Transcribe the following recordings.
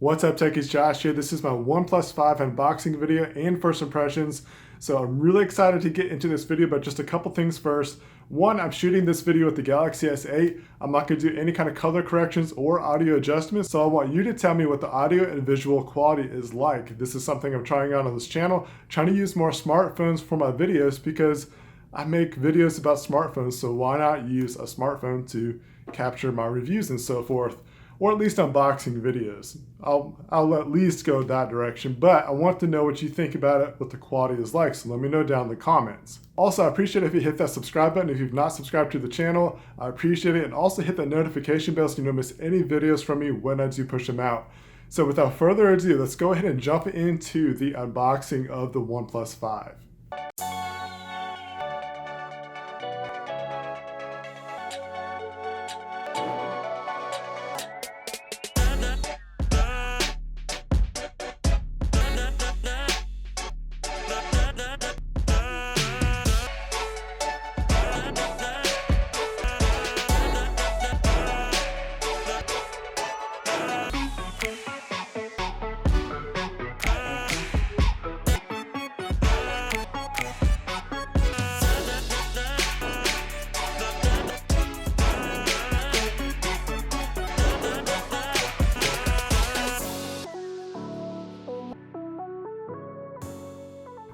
What's up techies, Josh here. This is my OnePlus 5 unboxing video and first impressions. So I'm really excited to get into this video, but just a couple things first. One, I'm shooting this video with the Galaxy S8. I'm not going to do any kind of color corrections or audio adjustments, so I want you to tell me what the audio and visual quality is like. This is something I'm trying out on this channel, trying to use more smartphones for my videos because I make videos about smartphones, so why not use a smartphone to capture my reviews and so forth. Or at least unboxing videos. I'll at least go that direction, but I want to know what you think about it, what the quality is like, so let me know down in the comments. Also, I appreciate it if you hit that subscribe button if you've not subscribed to the channel. I appreciate it, and also hit that notification bell so you don't miss any videos from me when I do push them out. So without further ado, let's go ahead and jump into the unboxing of the OnePlus 5.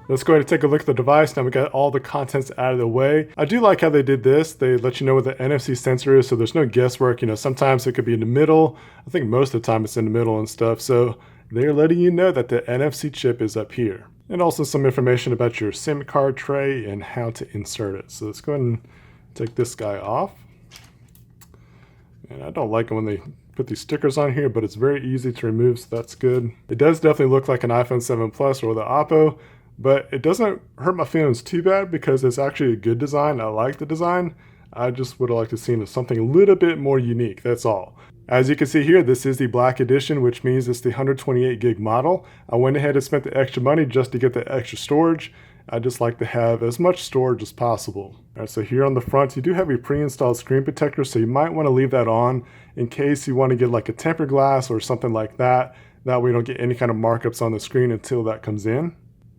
Let's go ahead and take a look at the device. Now we got all the contents out of the way. I do like how they did this. They let you know what the NFC sensor is, so there's no guesswork. You know, sometimes it could be in the middle. I think most of the time it's in the middle and stuff. So they're letting you know that the NFC chip is up here. And also some information about your SIM card tray and how to insert it. So let's go ahead and take this guy off. And I don't like it when they put these stickers on here, but it's very easy to remove, so that's good. It does definitely look like an iPhone 7 Plus or the Oppo. But it doesn't hurt my feelings too bad because it's actually a good design. I like the design. I just would have liked to see something a little bit more unique, that's all. As you can see here, this is the black edition, which means it's the 128 gig model. I went ahead and spent the extra money just to get the extra storage. I just like to have as much storage as possible. All right, so here on the front, you do have a pre-installed screen protector, so you might want to leave that on in case you want to get like a tempered glass or something like that. That way you don't get any kind of markups on the screen until that comes in.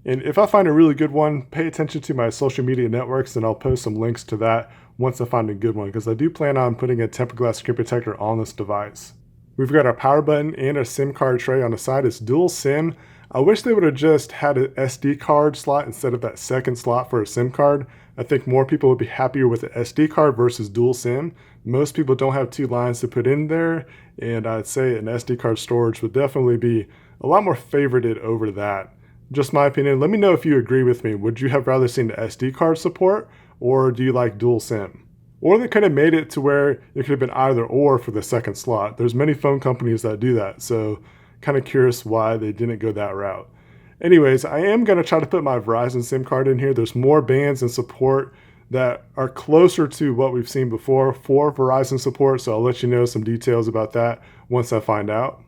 And if I find a really good one, pay attention to my social media networks and I'll post some links to that once I find a good one, because I do plan on putting a tempered glass screen protector on this device. We've got our power button and a SIM card tray on the side. It's dual SIM. I wish they would have just had an SD card slot instead of that second slot for a SIM card. I think more people would be happier with an SD card versus dual SIM. Most people don't have two lines to put in there, and I'd say an SD card storage would definitely be a lot more favorited over that. Just my opinion. Let me know if you agree with me. Would you have rather seen the SD card support, or do you like dual SIM? Or they could have made it to where it could have been either or for the second slot. There's many phone companies that do that, so kind of curious why they didn't go that route. Anyways, I am going to try to put my Verizon SIM card in here. There's more bands and support that are closer to what we've seen before for Verizon support, so I'll let you know some details about that once I find out.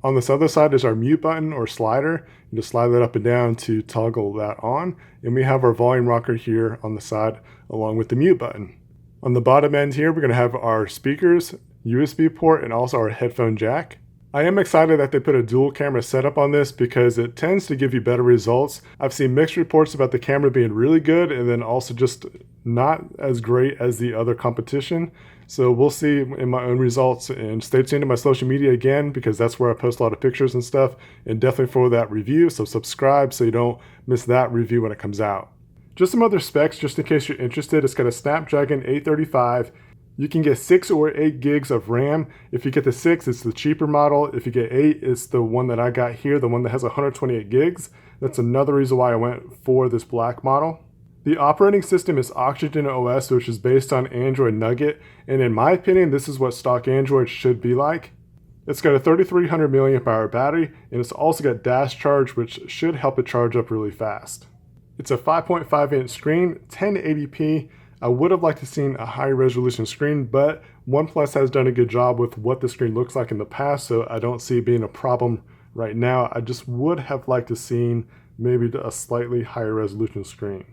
On this other side is our mute button or slider. You just slide that up and down to toggle that on. And we have our volume rocker here on the side along with the mute button. On the bottom end here, we're going to have our speakers, USB port, and also our headphone jack. I am excited that they put a dual camera setup on this because it tends to give you better results. I've seen mixed reports about the camera being really good and then also just not as great as the other competition. So we'll see in my own results, and stay tuned to my social media again because that's where I post a lot of pictures and stuff, and definitely for that review. So subscribe so you don't miss that review when it comes out. Just some other specs just in case you're interested. It's got a Snapdragon 835. You can get 6 or 8 gigs of RAM. If you get the 6, it's the cheaper model. If you get 8, it's the one that I got here, the one that has 128 gigs. That's another reason why I went for this black model. The operating system is Oxygen OS, which is based on Android Nougat, and in my opinion, this is what stock Android should be like. It's got a 3300 mAh battery, and it's also got dash charge, which should help it charge up really fast. It's a 5.5-inch screen, 1080p. I would have liked to seen a high resolution screen, but OnePlus has done a good job with what the screen looks like in the past, so I don't see it being a problem right now. I just would have liked to seen maybe a slightly higher resolution screen.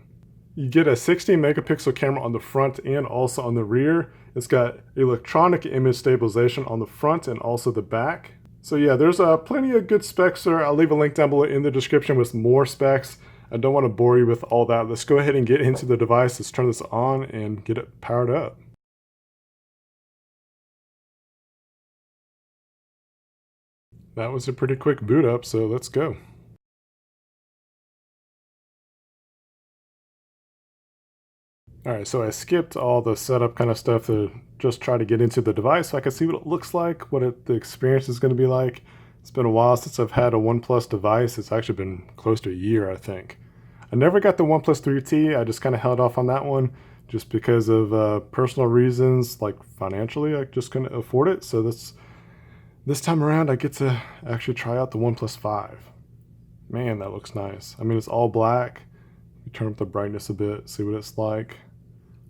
You get a 16 megapixel camera on the front and also on the rear. It's got electronic image stabilization on the front and also the back. So yeah, there's plenty of good specs there. I'll leave a link down below in the description with more specs. I don't want to bore you with all that. Let's go ahead and get into the device. Let's turn this on and get it powered up. That was a pretty quick boot up, so let's go. Alright, so I skipped all the setup kind of stuff to just try to get into the device so I can see what it looks like, the experience is going to be like. It's been a while since I've had a OnePlus device. It's actually been close to a year, I think. I never got the OnePlus 3T. I just kind of held off on that one just because of personal reasons, like financially. I just couldn't afford it. So this time around, I get to actually try out the OnePlus 5. Man, that looks nice. I mean, it's all black. You turn up the brightness a bit, see what it's like.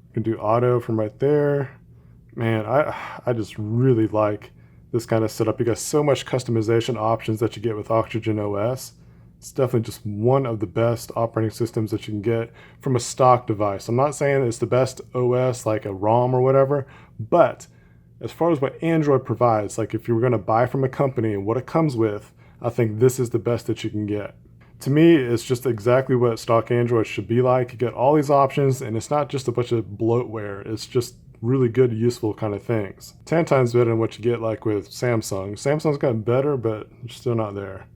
You can do auto from right there. Man, I just really like this kind of setup. You got so much customization options that you get with Oxygen OS. It's definitely just one of the best operating systems that you can get from a stock device. I'm not saying it's the best OS like a ROM or whatever, but as far as what Android provides, like if you were going to buy from a company and what it comes with, I think this is the best that you can get. To me, it's just exactly what stock Android should be like. You get all these options, and it's not just a bunch of bloatware. It's just really good, useful kind of things. 10 times better than what you get like with Samsung. Samsung's gotten better, but still not there.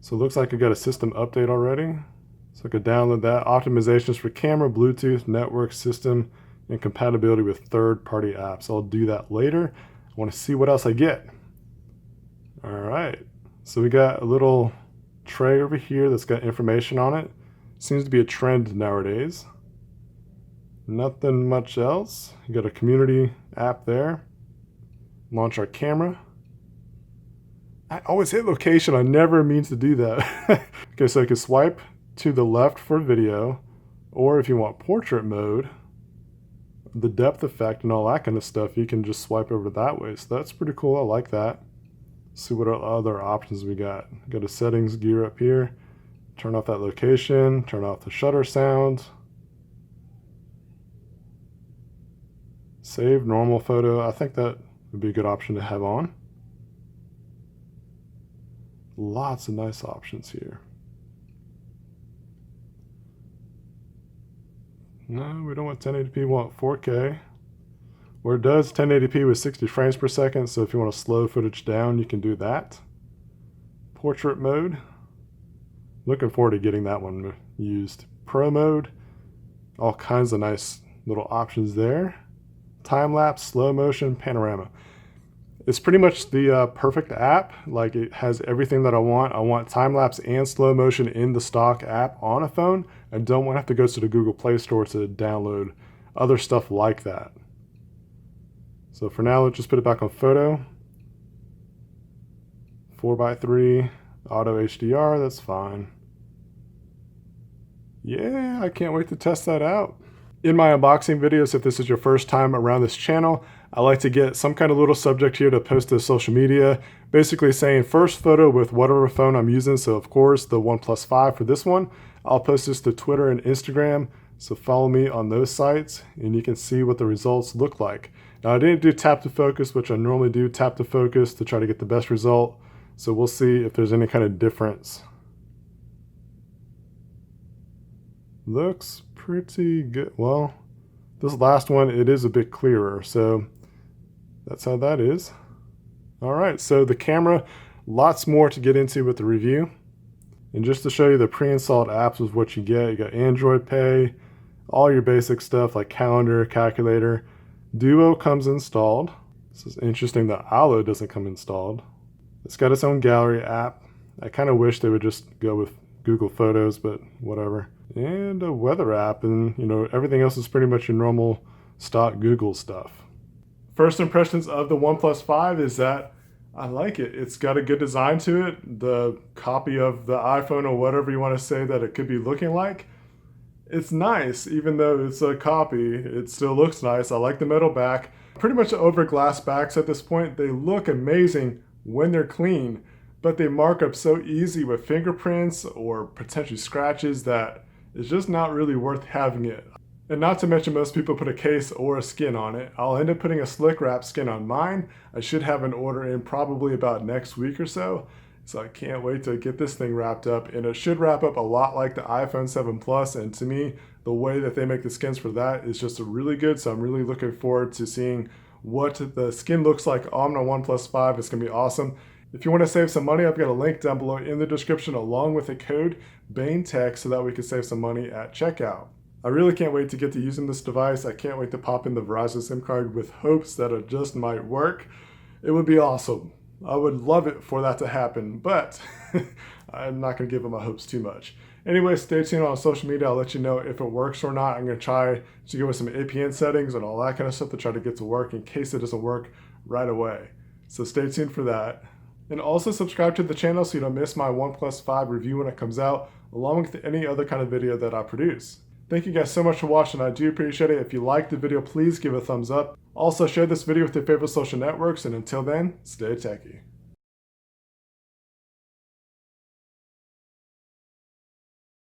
So it looks like I got a system update already. So I could download that. Optimizations for camera, Bluetooth, network, system, and compatibility with third-party apps. I'll do that later. I want to see what else I get. All right. So we got a little tray over here that's got information on it. Seems to be a trend nowadays. Nothing much else. You got a community app there. Launch our camera. I always hit location. I never mean to do that. Okay, so I can swipe to the left for video, or if you want portrait mode, the depth effect and all that kind of stuff, you can just swipe over that way. So that's pretty cool. I like that. See what other options we got. Got a settings gear up here. Turn off that location, turn off the shutter sound. Save normal photo. I think that would be a good option to have on. Lots of nice options here. No, we don't want 1080p, we want 4K. Where it does 1080p with 60 frames per second, so if you want to slow footage down, you can do that. Portrait mode. Looking forward to getting that one used. Pro mode. All kinds of nice little options there. Time-lapse, slow motion, panorama. It's pretty much the perfect app. Like, it has everything that I want. I want time-lapse and slow motion in the stock app on a phone. I don't want to have to go to the Google Play Store to download other stuff like that. So for now, let's just put it back on photo. 4:3, auto HDR, that's fine. Yeah, I can't wait to test that out. In my unboxing videos, if this is your first time around this channel, I like to get some kind of little subject here to post to social media, basically saying first photo with whatever phone I'm using. So of course, the OnePlus 5 for this one. I'll post this to Twitter and Instagram. So follow me on those sites and you can see what the results look like. Now I didn't do tap to focus, which I normally do tap to focus to try to get the best result. So we'll see if there's any kind of difference. Looks pretty good. Well, this last one, it is a bit clearer. So that's how that is. All right, so the camera, lots more to get into with the review. And just to show you the pre-installed apps is what you get. You got Android Pay, all your basic stuff like calendar, calculator. Duo comes installed. This is interesting that Allo doesn't come installed. It's got its own gallery app. I kind of wish they would just go with Google Photos, but whatever. And a weather app, and everything else is pretty much your normal stock Google stuff. First impressions of the OnePlus 5 is that I like it. It's got a good design to it. The copy of the iPhone or whatever you want to say that it could be looking like. It's nice, even though it's a copy, it still looks nice. I like the metal back. Pretty much over glass backs at this point. They look amazing when they're clean, but they mark up so easy with fingerprints or potentially scratches that it's just not really worth having it. And not to mention, most people put a case or a skin on it. I'll end up putting a slick wrap skin on mine. I should have an order in probably about next week or so. So I can't wait to get this thing wrapped up, and it should wrap up a lot like the iPhone 7 Plus. And to me, the way that they make the skins for that is just really good. So I'm really looking forward to seeing what the skin looks like on the OnePlus 5. It's gonna be awesome. If you want to save some money, I've got a link down below in the description along with a code BANETECH so that we can save some money at checkout. I really can't wait to get to using this device. I can't wait to pop in the Verizon SIM card with hopes that it just might work. It would be awesome. I would love it for that to happen, but I'm not going to give them my hopes too much. Anyway, stay tuned on social media. I'll let you know if it works or not. I'm going to try to go with some APN settings and all that kind of stuff to try to get to work in case it doesn't work right away. So stay tuned for that. And also subscribe to the channel so you don't miss my OnePlus 5 review when it comes out, along with any other kind of video that I produce. Thank you guys so much for watching. I do appreciate it. If you liked the video, please give it a thumbs up. Also, share this video with your favorite social networks, and until then, stay techy.